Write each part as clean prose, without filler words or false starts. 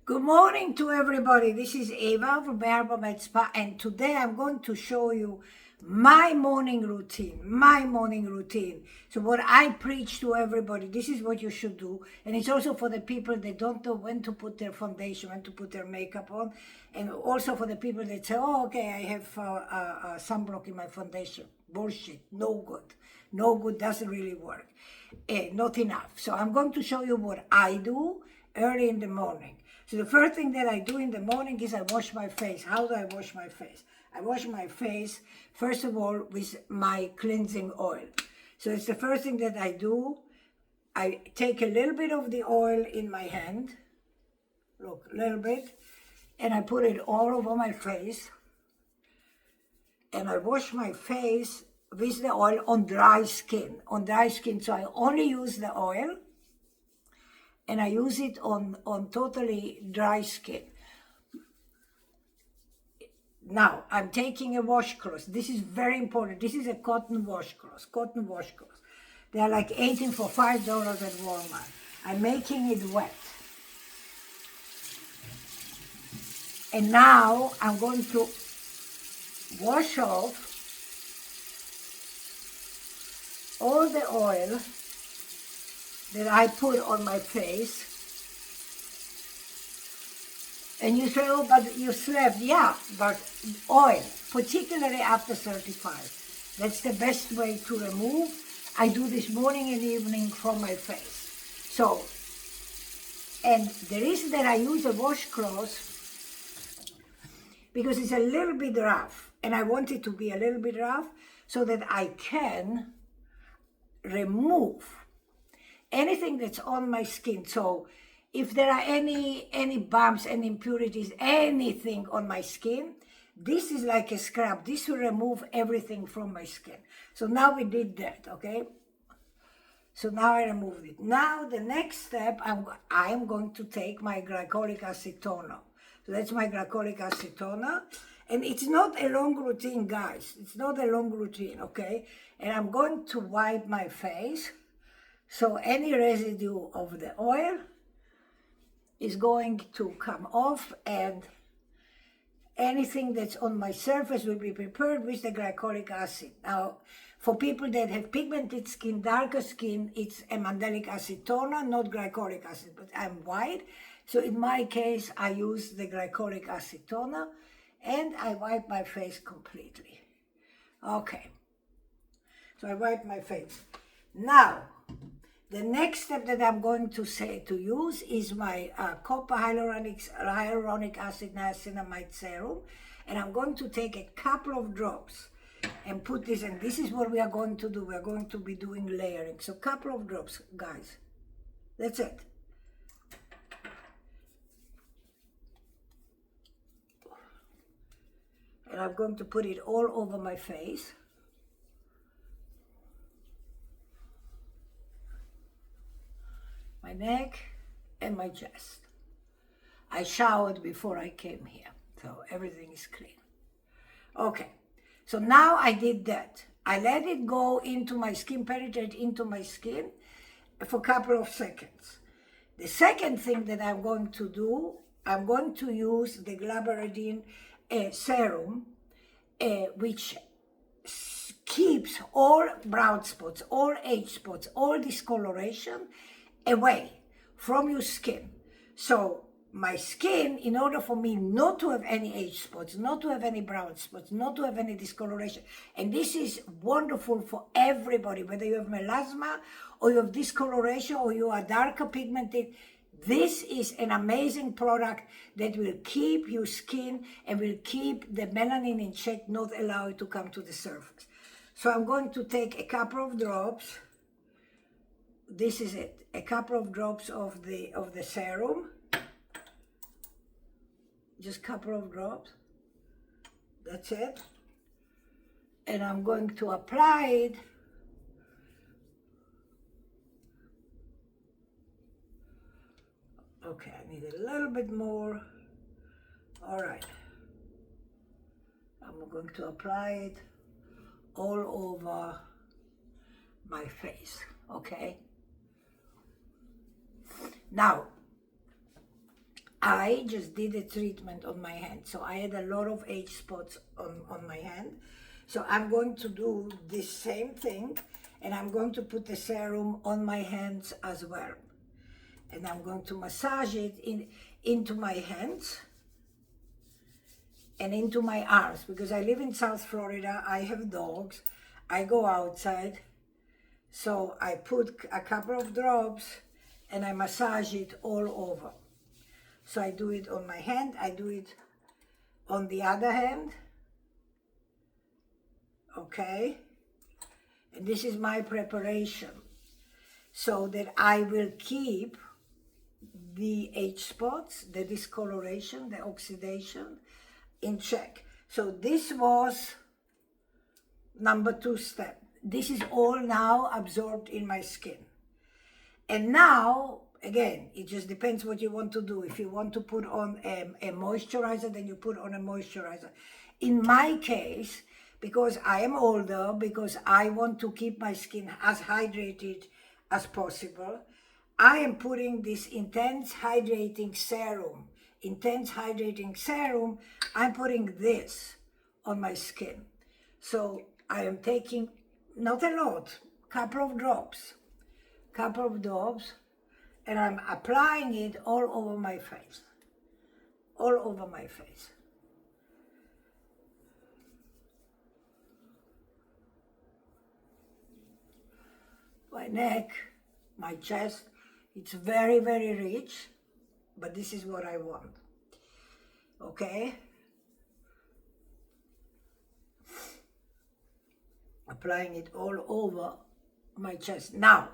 Good morning to everybody. This is Eva from Herbal Med Spa, and today I'm going to show you my morning routine. So what I preach to everybody, this is what you should do. And it's also for the people that don't know when to put their foundation, when to put their makeup on. And also for the people that say, oh, okay, I have sunblock in my foundation. Bullshit, no good. No good, doesn't really work. Not enough. So I'm going to show you what I do early in the morning. So the first thing that I do in the morning is I wash my face. How do I wash my face? I wash my face, first of all, with my cleansing oil. So it's the first thing that I do. I take a little bit of the oil in my hand, look, a little bit, and I put it all over my face. And I wash my face with the oil on dry skin. So I only use the oil, and I use it on totally dry skin. Now, I'm taking a washcloth. This is very important. This is a cotton washcloth. They are like 18 for $5 at Walmart. I'm making it wet. And now I'm going to wash off all the oil that I put on my face. And you say, oh, but you slept. Yeah, but oil, particularly after 35. That's the best way to remove. I do this morning and evening from my face. So, and the reason that I use a washcloth, because it's a little bit rough, and I want it to be a little bit rough so that I can remove anything that's on my skin. So if there are any bumps and impurities, anything on my skin, this is like a scrub. This will remove everything from my skin. So now we did that, okay? So now I removed it. Now the next step, I am going to take my Glycolic acid toner. So that's my Glycolic acid toner. And it's not a long routine, guys. It's not a long routine, okay? And I'm going to wipe my face. So any residue of the oil is going to come off, and anything that's on my surface will be prepared with the glycolic acid. Now, for people that have pigmented skin, darker skin, it's a mandelic acid toner, not glycolic acid, but I'm white. So in my case, I use the glycolic acid toner, and I wipe my face completely. Okay. So I wipe my face. Now, the next step that I'm going to use is my copper hyaluronic acid niacinamide serum, and I'm going to take a couple of drops and put this, and this is what we are going to do. We are going to be doing layering. So a couple of drops, guys. That's it. And I'm going to put it all over my face. My neck and my chest. I showered before I came here, so everything is clean. Okay, so now I did that. I let it go into my skin, penetrate into my skin for a couple of seconds. The second thing that I'm going to do, I'm going to use the Glabriderm serum, which keeps all brown spots, all age spots, all discoloration away from your skin. So my skin, in order for me not to have any age spots, not to have any brown spots, not to have any discoloration, and this is wonderful for everybody, whether you have melasma or you have discoloration or you are darker pigmented, this is an amazing product that will keep your skin and will keep the melanin in check, not allow it to come to the surface. So I'm going to take a couple of drops. This is it, a couple of drops of the serum. Just a couple of drops. That's it. And I'm going to apply it okay, I need a little bit more. All right. I'm going to apply it all over my face, okay? Now, I just did a treatment on my hand. So I had a lot of age spots on my hand. So I'm going to do this same thing, and I'm going to put the serum on my hands as well. And I'm going to massage it into my hands and into my arms, because I live in South Florida, I have dogs, I go outside, so I put a couple of drops and I massage it all over. So I do it on my hand, I do it on the other hand, okay? And this is my preparation, so that I will keep the age spots, the discoloration, the oxidation in check. So this was number 2 step. This is all now absorbed in my skin. And now, again, it just depends what you want to do. If you want to put on a moisturizer, then you put on a moisturizer. In my case, because I am older, because I want to keep my skin as hydrated as possible, I am putting this intense hydrating serum. I'm putting this on my skin. So I am taking, not a lot, couple of drops, and I'm applying it all over my face. My neck, my chest, it's very, very rich, but this is what I want, okay? Applying it all over my chest. Now,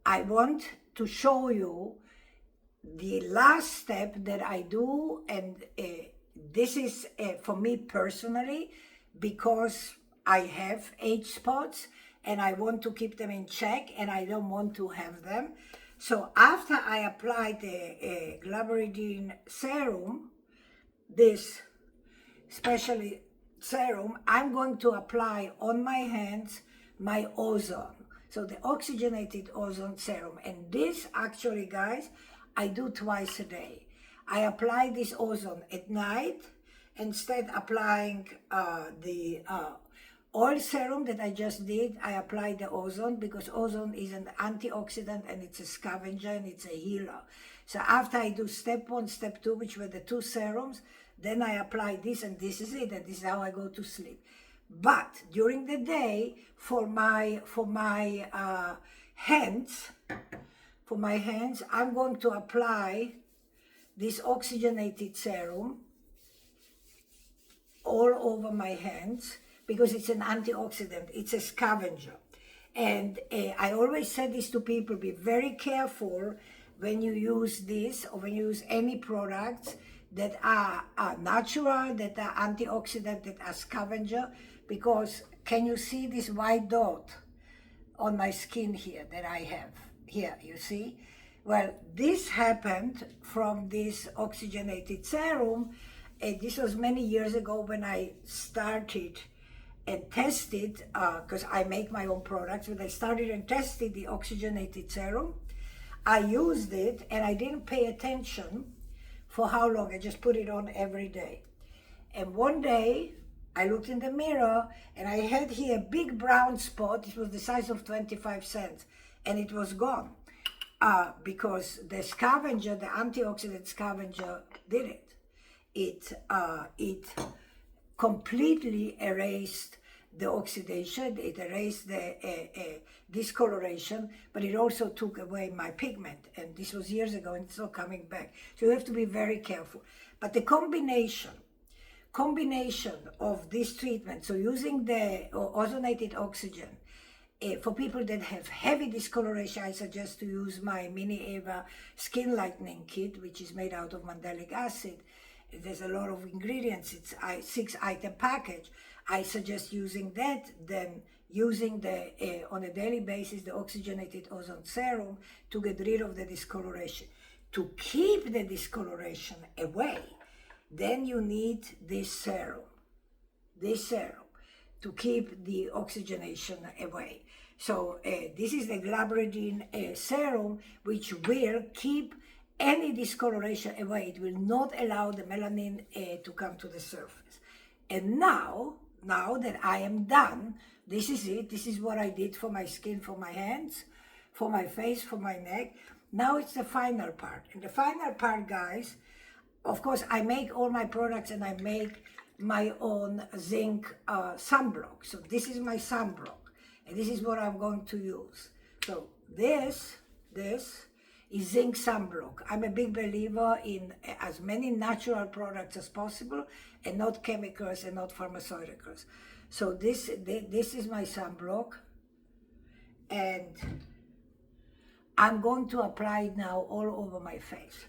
I want to show you the last step that I do, and this is for me personally, because I have age spots and I want to keep them in check and I don't want to have them. So after I apply the glabridin serum, this specially serum, I'm going to apply on my hands my ozone. So the oxygenated ozone serum. And this actually, guys, I do twice a day. I apply this ozone at night, instead applying the oil serum that I just did. I apply the ozone because ozone is an antioxidant and it's a scavenger and it's a healer. So after I do step 1, step 2, which were the 2 serums, then I apply this, and this is it, and this is how I go to sleep. But during the day, for my hands, I'm going to apply this oxygenated serum all over my hands, because it's an antioxidant, it's a scavenger. And I always said this to people, be very careful when you use this or when you use any products that are natural, that are antioxidant, that are scavenger, because can you see this white dot on my skin here that I have? Here, you see? Well, this happened from this oxygenated serum. This was many years ago when I started and tested, because I make my own products, when I started and tested the oxygenated serum, I used it and I didn't pay attention for how long. I just put it on every day. And one day, I looked in the mirror and I had here a big brown spot. It was the size of 25 cents and it was gone, because the scavenger, the antioxidant scavenger did it. It completely erased the oxidation, it erased the discoloration, but it also took away my pigment. And this was years ago and it's not coming back. So you have to be very careful. But the combination of this treatment, so using the ozonated oxygen, for people that have heavy discoloration, I suggest to use my Mini Eva Skin Lightening Kit, which is made out of mandelic acid. There's a lot of ingredients. It's a 6-item package. I suggest using that, then using the on a daily basis the oxygenated ozone serum to get rid of the discoloration. To keep the discoloration away, then you need this serum to keep the oxygenation away. So this is the glabridin serum, which will keep any discoloration away. It will not allow the melanin to come to the surface. And now that I am done, this is it. This is what I did for my skin, for my hands, for my face, for my neck. Now it's the final part. And the final part, guys, of course, I make all my products and I make my own zinc sunblock. So this is my sunblock. And this is what I'm going to use. So this is zinc sunblock. I'm a big believer in as many natural products as possible and not chemicals and not pharmaceuticals. So this is my sunblock, and I'm going to apply it now all over my face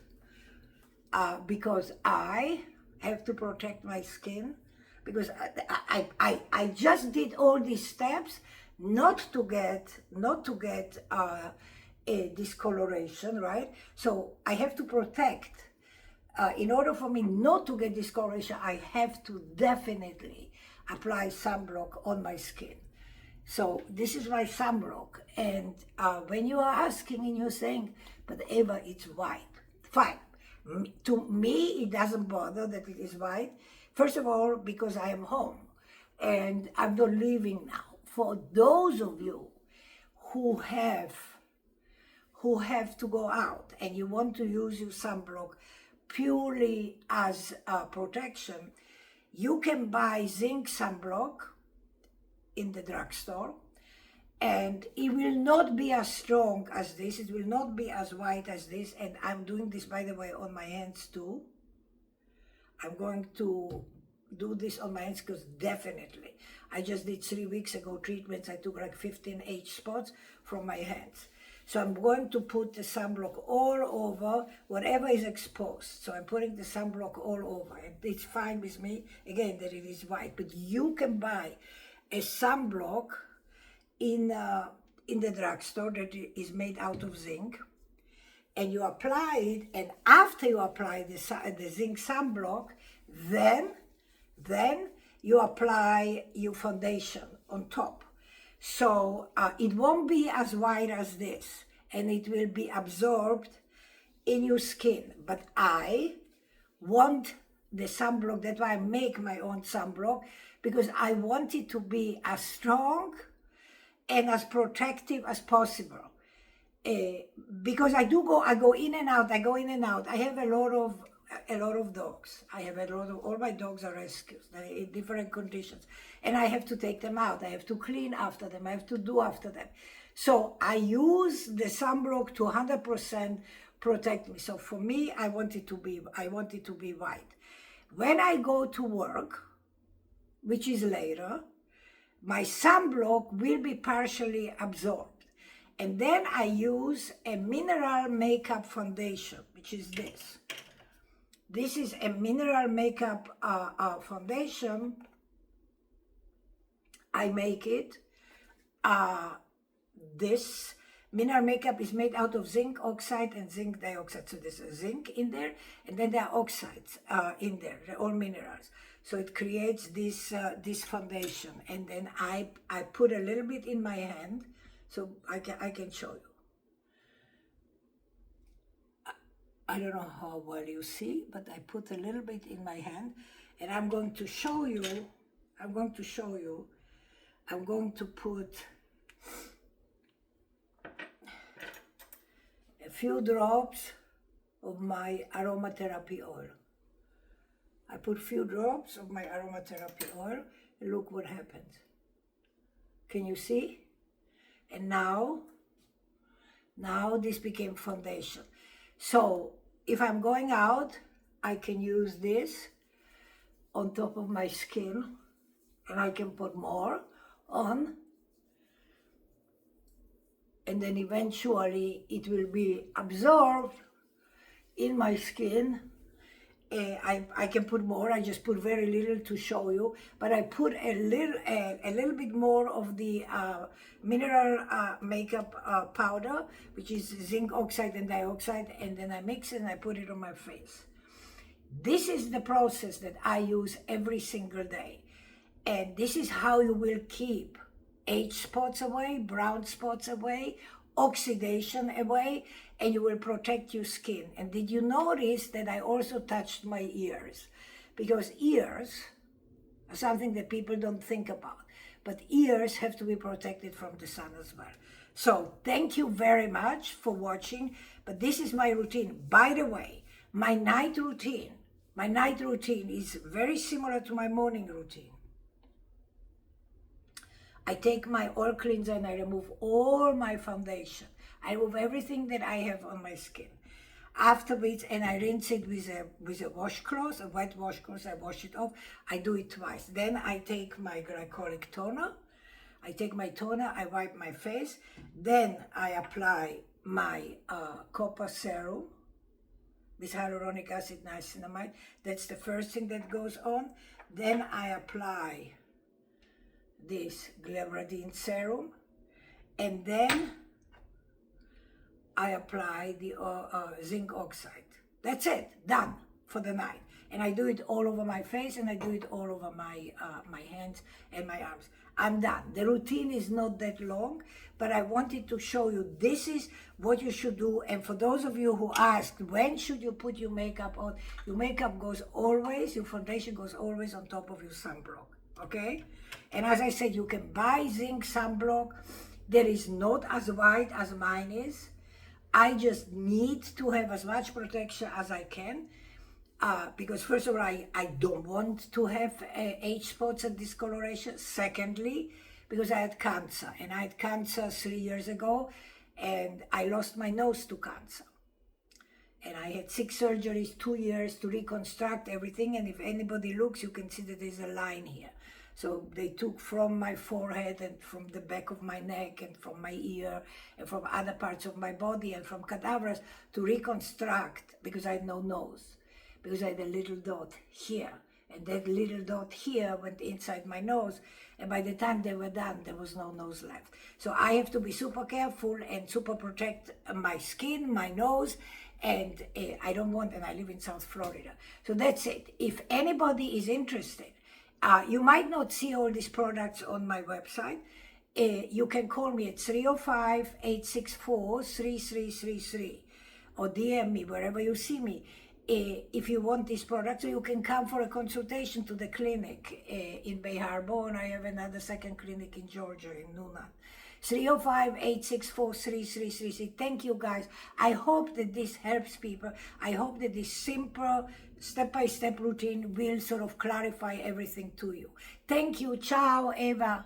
because I have to protect my skin, because I just did all these steps not to get a discoloration, right? So I have to protect. In order for me not to get discoloration, I have to definitely apply sunblock on my skin. So this is my sunblock, and when you are asking and you're saying, but Eva, it's white. Fine. To me, it doesn't bother that it is white. First of all, because I am home and I'm not leaving now. For those of you who have to go out and you want to use your sunblock purely as protection, you can buy zinc sunblock in the drugstore, and it will not be as strong as this. It will not be as white as this. And I'm doing this, by the way, on my hands too. I'm going to do this on my hands because definitely, I just did 3 weeks ago treatments. I took like 15 H spots from my hands. So I'm going to put the sunblock all over whatever is exposed. So I'm putting the sunblock all over, and it's fine with me, again, that it is white. But you can buy a sunblock in the drugstore that is made out of zinc, and you apply it, and after you apply the zinc sunblock, then you apply your foundation on top. So it won't be as white as this, and it will be absorbed in your skin. But I want the sunblock, that's why I make my own sunblock, because I want it to be as strong and as protective as possible. Because I go in and out. I have a lot of dogs. All my dogs are rescues. They're in different conditions. And I have to take them out. I have to clean after them. I have to do after them. So I use the sunblock to 100% protect me. So for me, I want it to be white. When I go to work, which is later, my sunblock will be partially absorbed. And then I use a mineral makeup foundation, which is this. This is a mineral makeup foundation. I make it. This mineral makeup is made out of zinc oxide and zinc dioxide. So there's a zinc in there, and then there are oxides in there. They're all minerals. So it creates this foundation. And then I put a little bit in my hand, so I can show you. I don't know how well you see, but I put a little bit in my hand, and I'm going to show you. I'm going to put a few drops of my aromatherapy oil. I put few drops of my aromatherapy oil, and look what happens. Can you see? And now this became foundation. So if I'm going out, I can use this on top of my skin, and I can put more on, and then eventually it will be absorbed in my skin. I can put more. I just put very little to show you, but I put a little bit more of the mineral makeup powder, which is zinc oxide and dioxide, and then I mix it and I put it on my face. This is the process that I use every single day, and this is how you will keep H spots away, brown spots away, oxidation away, and you will protect your skin. And did you notice that I also touched my ears? Because ears are something that people don't think about, but ears have to be protected from the sun as well. So thank you very much for watching, but this is my routine. By the way, my night routine is very similar to my morning routine. I take my oil cleanser and I remove all my foundation. I remove everything that I have on my skin. Afterwards, and I rinse it with a washcloth, a wet washcloth. I wash it off. I do it twice. Then I take my Glycolic toner. I wipe my face. Then I apply my copper serum with hyaluronic acid, niacinamide. That's the first thing that goes on. Then I apply this glabridin serum, and then I apply the zinc oxide. That's it, done for the night. And I do it all over my face, and I do it all over my my hands and my arms. I'm done. The routine is not that long, but I wanted to show you this is what you should do. And for those of you who asked, when should you put your makeup on? Your makeup goes always, your foundation goes always on top of your sunblock, okay? And as I said, you can buy zinc sunblock. That is not as white as mine is. I just need to have as much protection as I can, because first of all, I don't want to have age spots and discoloration. Secondly, because I had cancer, and I had cancer 3 years ago, and I lost my nose to cancer. And I had 6 surgeries, 2 years to reconstruct everything. And if anybody looks, you can see that there's a line here. So they took from my forehead and from the back of my neck and from my ear and from other parts of my body and from cadavers to reconstruct, because I had no nose, because I had a little dot here. And that little dot here went inside my nose. And by the time they were done, there was no nose left. So I have to be super careful and super protect my skin, my nose, and I don't want, and I live in South Florida. So that's it. If anybody is interested, you might not see all these products on my website. You can call me at 305-864-3333 or DM me wherever you see me if you want these products. So you can come for a consultation to the clinic in Bay Harbor, and I have another second clinic in Georgia, in Newnan. 305-864-3333. Thank you, guys. I hope that this helps people. I hope that this simple step-by-step routine will sort of clarify everything to you. Thank you. Ciao, Eva.